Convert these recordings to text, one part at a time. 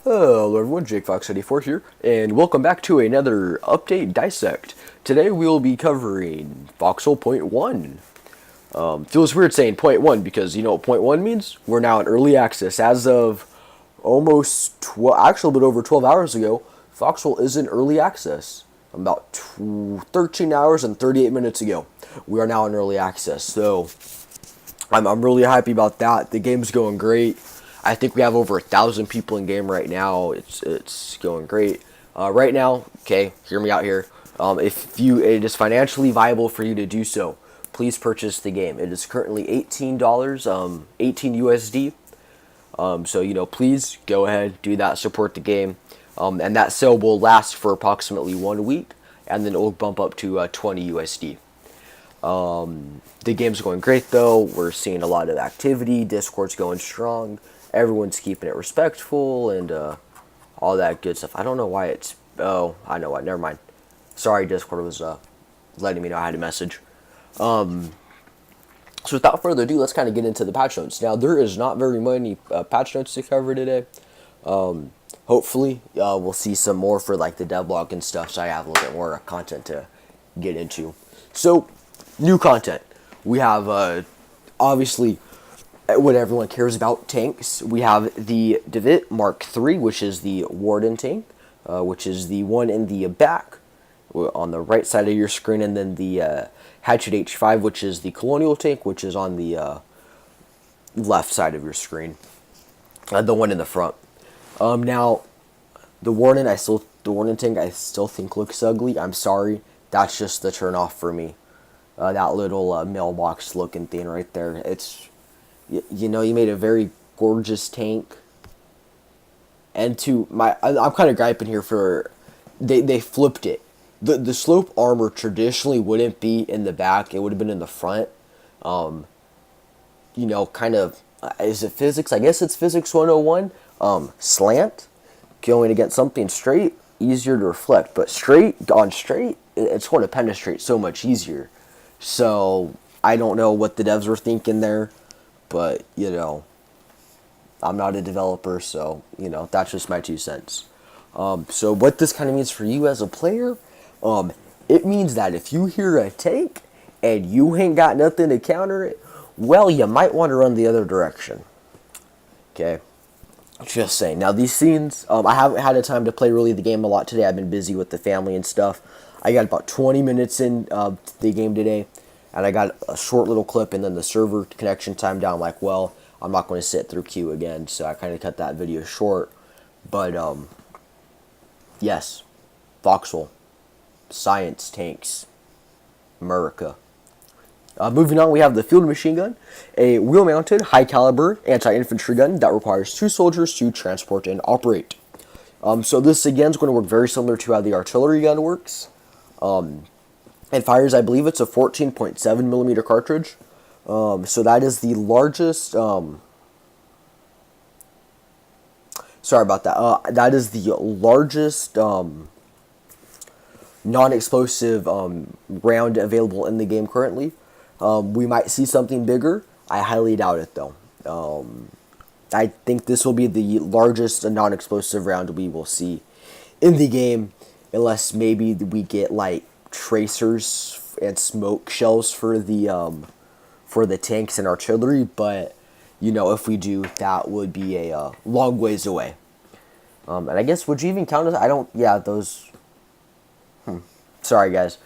Hello everyone, Jake Fox 84 here, and welcome back to another Update Dissect. Today we will be covering Voxel Point 1. Feels weird saying Point 1 because you know what Point 1 means? We're now in early access. As of actually a bit over 12 hours ago, Voxel is in early access. About 13 hours and 38 minutes ago, we are now in early access, so I'm really happy about that. The game's going great. I think we have over 1,000 people in game right now. It's going great. Right now, okay, hear me out here. If it is financially viable for you to do so, please purchase the game. It is currently $18, 18 USD. So please go ahead, do that, support the game, and that sale will last for approximately 1 week, and then it will bump up to 20 USD. The game's going great though. We're seeing a lot of activity. Discord's going strong. Everyone's keeping it respectful and all that good stuff. I don't know why it's. Oh, I know why. Never mind. Sorry, Discord was letting me know I had a message. So without further ado, let's kind of get into the patch notes. Now there is not very many patch notes to cover today. Hopefully, we'll see some more for like the devlog and stuff. So I have a little bit more content to get into. So, new content. We have obviously what everyone cares about, tanks. We have the Divot Mark III, which is the Warden tank, which is the one in the back on the right side of your screen, and then the Hatchet H5, which is the Colonial tank, which is on the left side of your screen, the one in the front. Now, the Warden tank I still think looks ugly. I'm sorry, that's just the turn off for me. That little mailbox looking thing right there. It's you made a very gorgeous tank. And I'm kind of griping here for they flipped it. The slope armor traditionally wouldn't be in the back; it would have been in the front. Kind of is it physics? I guess it's physics 101. Slant going against something straight, easier to reflect, but straight, it's going to penetrate so much easier. So I don't know what the devs were thinking there, but I'm not a developer, so that's just my 2 cents. So what this kind of means for you as a player, it means that if you hear a tank and you ain't got nothing to counter it, well, you might want to run the other direction. Okay, just saying. Now these scenes, I haven't had a time to play really the game a lot today. I've been busy with the family and stuff. I got about 20 minutes in the game today, and I got a short little clip, and then the server connection timed down. Like, well, I'm not going to sit through queue again, so I kind of cut that video short. But yes, Voxel, science tanks, America. Moving on, we have the field machine gun, a wheel-mounted, high-caliber anti-infantry gun that requires 2 soldiers to transport and operate. So this again is going to work very similar to how the artillery gun works. It fires, I believe it's a 14.7 millimeter cartridge. So that is the largest. Sorry about that. That is the largest non-explosive round available in the game currently. We might see something bigger. I highly doubt it though. I think this will be the largest non-explosive round we will see in the game, unless maybe we get like tracers and smoke shells for the tanks and artillery. But if we do, that would be a long ways away. And I guess, would you even count as? I don't. Yeah, those. Sorry, guys.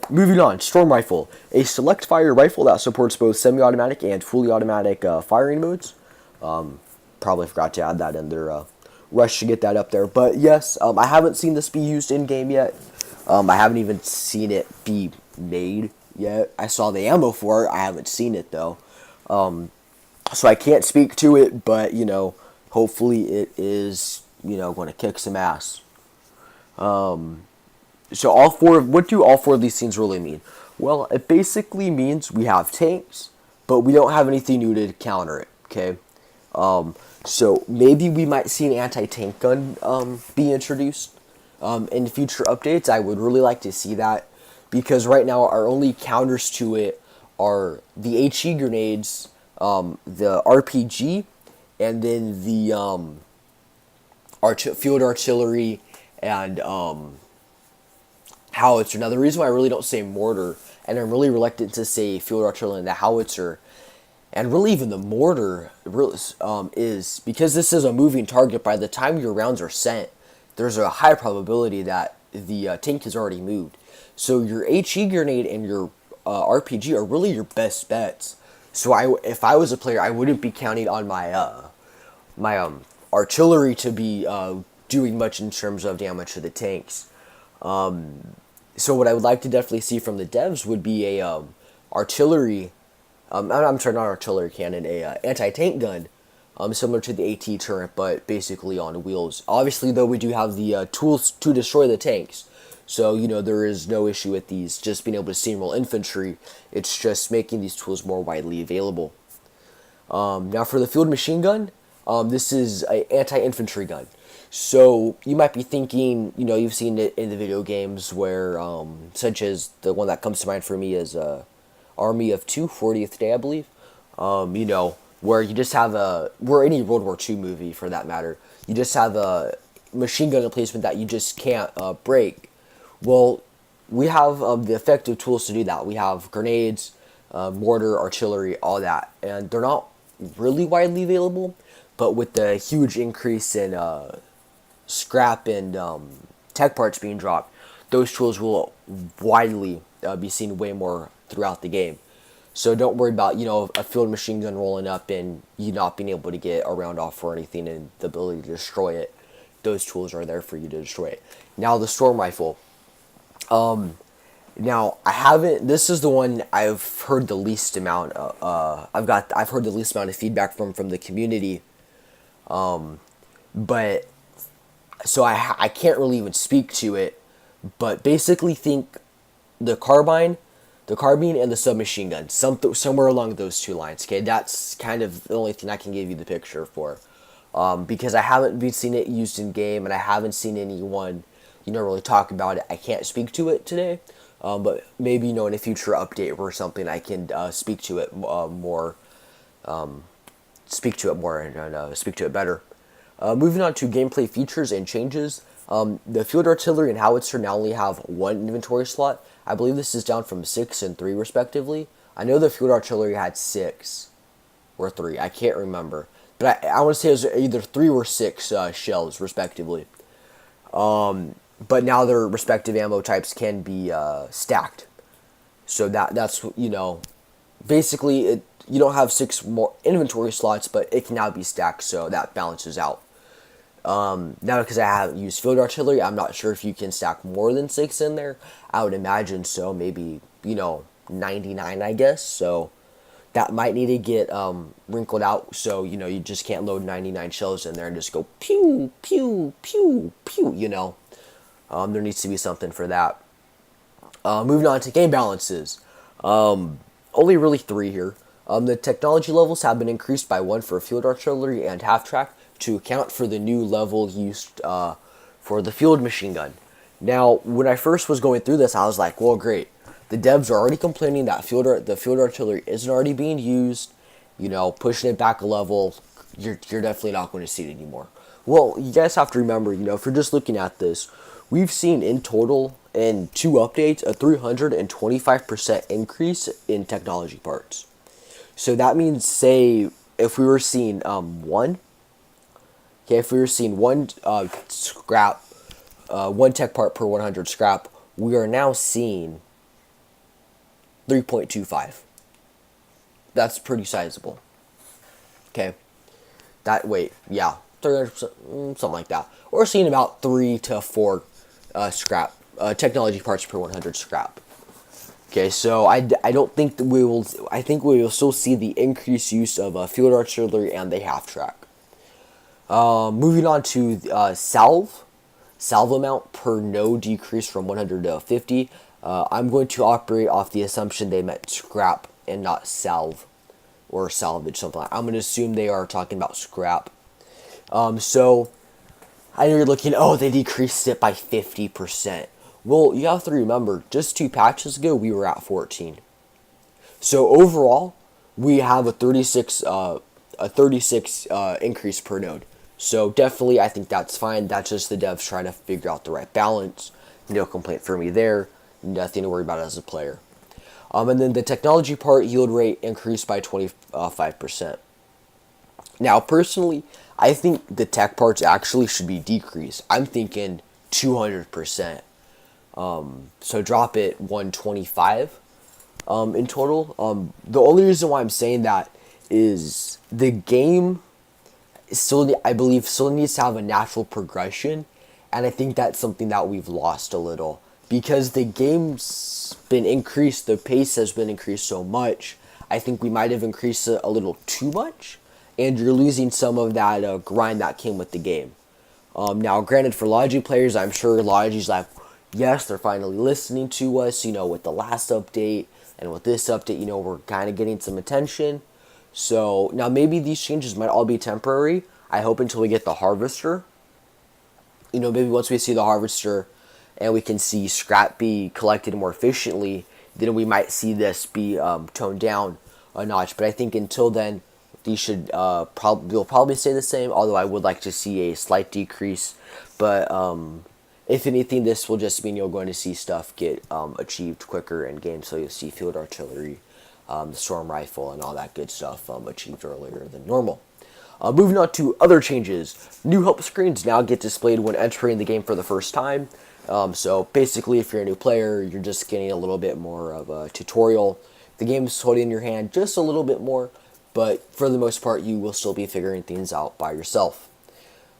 Moving on, Storm Rifle. A select fire rifle that supports both semi-automatic and fully automatic firing modes. Probably forgot to add that in their rush to get that up there. But yes, I haven't seen this be used in-game yet. I haven't even seen it be made yet. I saw the ammo for it. I haven't seen it, though. So I can't speak to it, but, hopefully it is, going to kick some ass. So what do all 4 of these scenes really mean? Well, it basically means we have tanks, but we don't have anything new to counter it, okay? So maybe we might see an anti-tank gun be introduced in future updates. I would really like to see that, because right now our only counters to it are the HE grenades, the RPG, and then field artillery, and howitzer. Now, the reason why I really don't say mortar, and I'm really reluctant to say field artillery and the howitzer, and really even the mortar, really, is because this is a moving target. By the time your rounds are sent, there's a high probability that the tank has already moved. So your HE grenade and your RPG are really your best bets. So if I was a player, I wouldn't be counting on my artillery to be doing much in terms of damage to the tanks. So what I would like to definitely see from the devs would be a artillery. I'm sorry, not artillery cannon, a anti-tank gun, similar to the AT turret, but basically on wheels. Obviously, though, we do have the tools to destroy the tanks, so there is no issue with these just being able to steamroll infantry. It's just making these tools more widely available. Now for the field machine gun, this is an anti-infantry gun. So you might be thinking, you've seen it in the video games where, such as the one that comes to mind for me is Army of Two, 40th Day, I believe. Where you just have where any World War II movie for that matter, you just have a machine gun emplacement that you just can't break. Well, we have the effective tools to do that. We have grenades, mortar, artillery, all that, and they're not really widely available. But with the huge increase in scrap and tech parts being dropped, those tools will widely be seen way more throughout the game. So don't worry about a field machine gun rolling up and you not being able to get a round off or anything and the ability to destroy it. Those tools are there for you to destroy it. Now the storm rifle. Now I haven't. This is the one I've heard the least amount. I've heard the least amount of feedback from the community. But so I can't really even speak to it. But basically, think the carbine and the submachine gun, somewhere along those two lines. Okay, that's kind of the only thing I can give you the picture for, because I haven't seen it used in game, and I haven't seen anyone, really talk about it. I can't speak to it today, but maybe in a future update or something, I can speak to it more, and speak to it better. Moving on to gameplay features and changes. The field artillery and howitzer now only have one inventory slot. I believe this is down from 6 and 3 respectively. I know the field artillery had 6 or 3. I can't remember. But I want to say it was either 3 or 6 shells respectively. But now their respective ammo types can be stacked. So that's basically you don't have 6 more inventory slots, but it can now be stacked, so that balances out. Now, because I haven't used field artillery, I'm not sure if you can stack more than 6 in there. I would imagine so, maybe 99, I guess. So that might need to get wrinkled out. So you just can't load 99 shells in there and just go pew pew pew pew. There needs to be something for that. Moving on to game balances. Only really 3 here. The technology levels have been increased by 1 for field artillery and half-track to account for the new level used for the field machine gun. Now, when I first was going through this, I was like, well, great. The devs are already complaining that the field artillery isn't already being used, pushing it back a level. You're definitely not going to see it anymore. Well, you guys have to remember, if you're just looking at this, we've seen in total in 2 updates a 325% increase in technology parts. So that means, say, if we were seeing one scrap, 1 tech part per 100 scrap, we are now seeing 3.25. That's pretty sizable. Okay, 300%, something like that. We're seeing about 3 to 4 scrap technology parts per 100 scrap. Okay, so I don't think that we will. I think we will still see the increased use of field artillery and the half track. Moving on to salve amount per node decreased from 100 to 50. I'm going to operate off the assumption they meant scrap and not salve or salvage, something like that. I'm going to assume they are talking about scrap. So I know you're looking, they decreased it by 50%. Well, you have to remember, just 2 patches ago, we were at 14. So overall, we have a 36 increase per node. So definitely, I think that's fine. That's just the devs trying to figure out the right balance. No complaint for me there. Nothing to worry about as a player. And then the technology part, yield rate increased by 25%. Now, personally, I think the tech parts actually should be decreased. I'm thinking 200%. So drop it 125 in total. The only reason why I'm saying that is the game still, I believe, still needs to have a natural progression, and I think that's something that we've lost a little because the game's been increased, the pace has been increased so much. I think we might have increased it a little too much, and you're losing some of that grind that came with the game. Now, granted, for Logi players, I'm sure Logi's like, yes, they're finally listening to us, with the last update, and with this update, we're kind of getting some attention. So, now maybe these changes might all be temporary. I hope until we get the Harvester. Maybe once we see the Harvester and we can see scrap be collected more efficiently, then we might see this be toned down a notch. But I think until then, these should will probably stay the same, although I would like to see a slight decrease. But if anything, this will just mean you're going to see stuff get achieved quicker in game. So you'll see field artillery, the storm rifle, and all that good stuff achieved earlier than normal. Moving on to other changes. New help screens now get displayed when entering the game for the first time. So basically, if you're a new player, you're just getting a little bit more of a tutorial. The game's holding in your hand just a little bit more, but for the most part, you will still be figuring things out by yourself.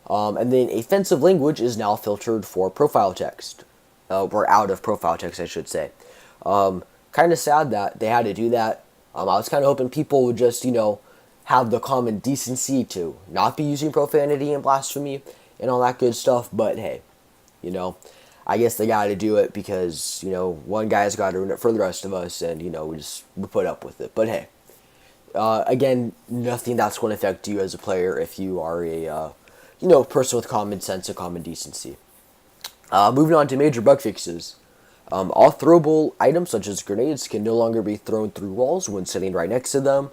And then offensive language is now filtered for profile text, or out of profile text, I should say. Kind of sad that they had to do that. I was kind of hoping people would just, have the common decency to not be using profanity and blasphemy and all that good stuff. But hey, I guess they got to do it because, one guy's got to ruin it for the rest of us, and, we put up with it. But hey, again, nothing that's going to affect you as a player if you are a, person with common sense and common decency. Moving on to major bug fixes. All throwable items such as grenades can no longer be thrown through walls when sitting right next to them.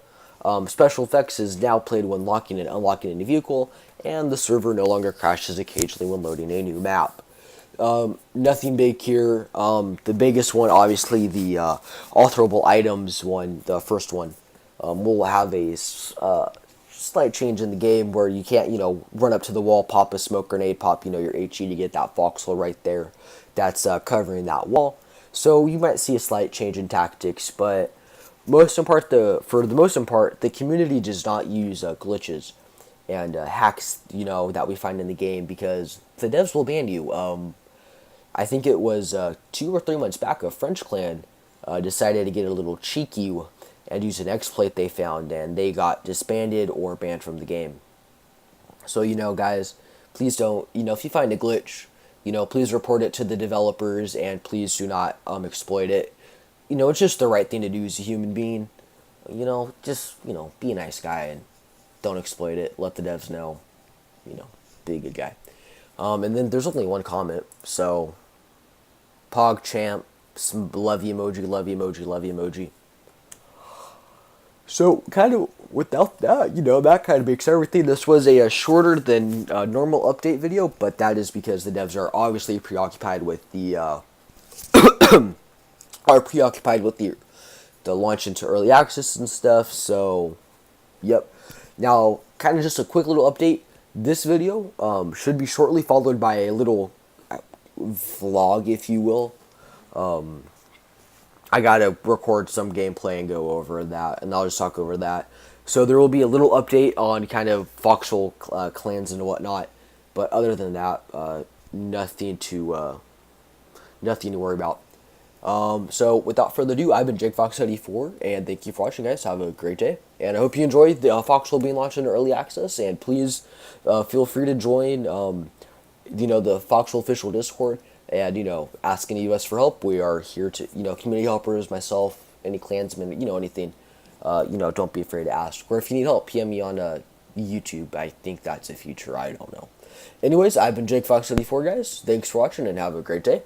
Special effects is now played when locking and unlocking a new vehicle, and the server no longer crashes occasionally when loading a new map. Nothing big here. The biggest one, obviously, the all throwable items one, the first one, will have a slight change in the game where you can't, run up to the wall, pop a smoke grenade, pop, your HE to get that foxhole right there that's covering that wall. So you might see a slight change in tactics, but for the most part, the community does not use glitches and hacks, that we find in the game because the devs will ban you. I think it was 2 or 3 months back, a French clan decided to get a little cheeky and use an exploit they found, and they got disbanded or banned from the game. So, guys, please don't, if you find a glitch, please report it to the developers and please do not exploit it. It's just the right thing to do as a human being. Just, be a nice guy and don't exploit it. Let the devs know, be a good guy. And then there's only one comment. So, PogChamp, love you emoji, love you emoji, love you emoji. So, kind of without that, that kind of makes everything. This was a shorter than normal update video, but that is because the devs are obviously preoccupied with the the launch into early access and stuff. So, yep. Now, kind of just a quick little update. This video should be shortly followed by a little vlog, if you will. I gotta record some gameplay and go over that, and I'll just talk over that. So there will be a little update on kind of Foxhole clans and whatnot, but other than that, nothing to worry about. So without further ado, I've been JakeFox84, and thank you for watching, guys. Have a great day, and I hope you enjoyed the Foxhole being launched into early access. And please feel free to join, the Foxhole official Discord, and ask any of us for help. We are here to, community helpers, myself, any clansmen, anything. Don't be afraid to ask. Or if you need help, PM me on YouTube. I think that's a feature. I don't know. Anyways, I've been JakeFox74, guys. Thanks for watching, and have a great day.